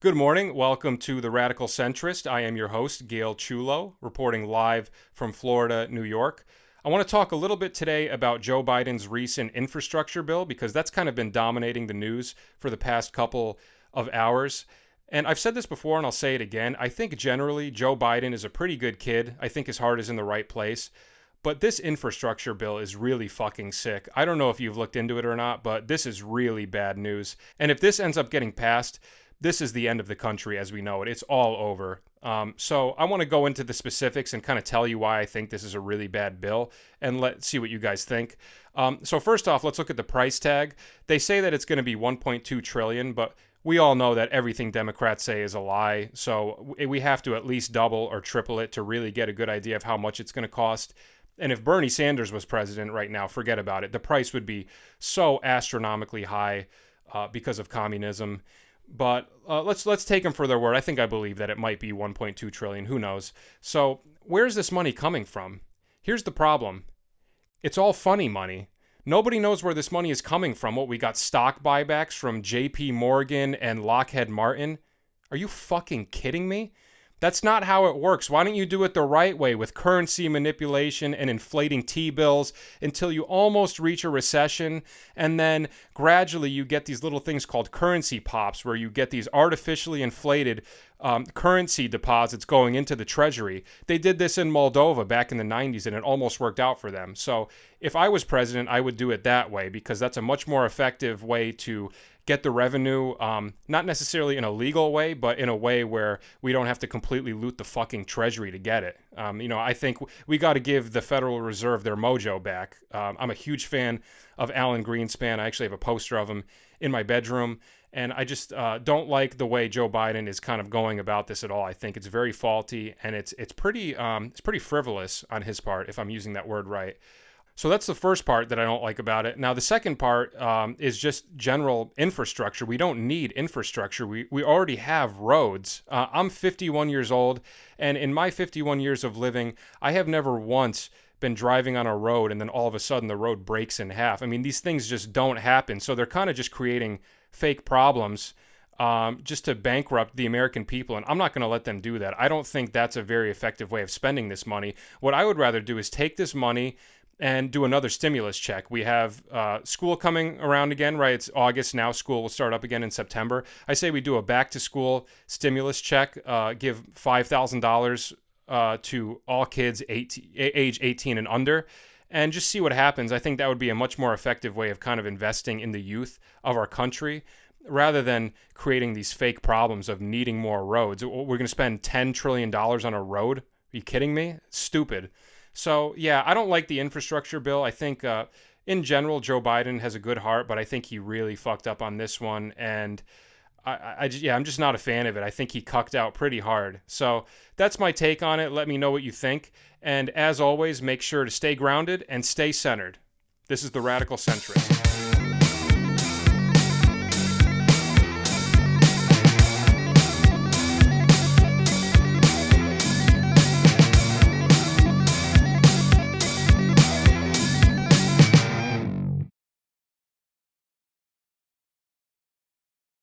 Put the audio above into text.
Good morning. Welcome to The Radical Centrist. I am your host, Gale, reporting live from Florida, New York. I want to talk a little bit today about Joe Biden's recent infrastructure bill because that's kind of been dominating the news for the past couple of hours. And I've said this before and I'll say it again. I think generally Joe Biden is a pretty good kid. I think his heart is in the right place. But this infrastructure bill is really fucking sick. I don't know if you've looked into it or not, but this is really bad news. And if this ends up getting passed, this is the end of the country as we know it. It's all over. So I want to go into the specifics and kind of tell you why I think this is a really bad bill, and let's see what you guys think. So first off, let's look at the price tag. They say that it's going to be 1.2 trillion, but we all know that everything Democrats say is a lie. So we have to at least double or triple it to really get a good idea of how much it's going to cost. And if Bernie Sanders was president right now, forget about it. The price would be so astronomically high because of communism. But let's take them for their word. I believe that it might be 1.2 trillion. Who knows? So where's this money coming from? Here's the problem. It's all funny money. Nobody knows where this money is coming from. We got stock buybacks from JP Morgan and Lockheed Martin. Are you fucking kidding me? That's not how it works. Why don't you do it the right way with currency manipulation and inflating T-bills until you almost reach a recession, and then gradually you get these little things called currency pops where you get these artificially inflated currency deposits going into the treasury. They did this in Moldova back in the 90s and it almost worked out for them. So if I was president, I would do it that way because that's a much more effective way to get the revenue, not necessarily in a legal way, but in a way where we don't have to completely loot the fucking treasury to get it. I think we got to give the Federal Reserve their mojo back. I'm a huge fan of Alan Greenspan. I actually have a poster of him in my bedroom. And I just don't like the way Joe Biden is kind of going about this at all. I think it's very faulty and it's pretty frivolous on his part, if I'm using that word right. So that's the first part that I don't like about it. Now, the second part is just general infrastructure. We don't need infrastructure. We already have roads. I'm 51 years old, and in my 51 years of living, I have never once been driving on a road and then all of a sudden the road breaks in half. I mean, these things just don't happen. So they're kind of just creating fake problems just to bankrupt the American people. And I'm not going to let them do that. I don't think that's a very effective way of spending this money. What I would rather do is take this money and do another stimulus check. We have school coming around again, right? It's August now. School will start up again in September. I say we do a back-to-school stimulus check, give $5,000 to all kids age 18 and under, and just see what happens. I think that would be a much more effective way of kind of investing in the youth of our country rather than creating these fake problems of needing more roads. We're going to spend $10 trillion on a road? Are you kidding me? Stupid. So, yeah, I don't like the infrastructure bill. I think, in general, Joe Biden has a good heart, but I think he really fucked up on this one. And I'm just not a fan of it. I think he cucked out pretty hard. So that's my take on it. Let me know what you think. And as always, make sure to stay grounded and stay centered. This is The Radical Centrist.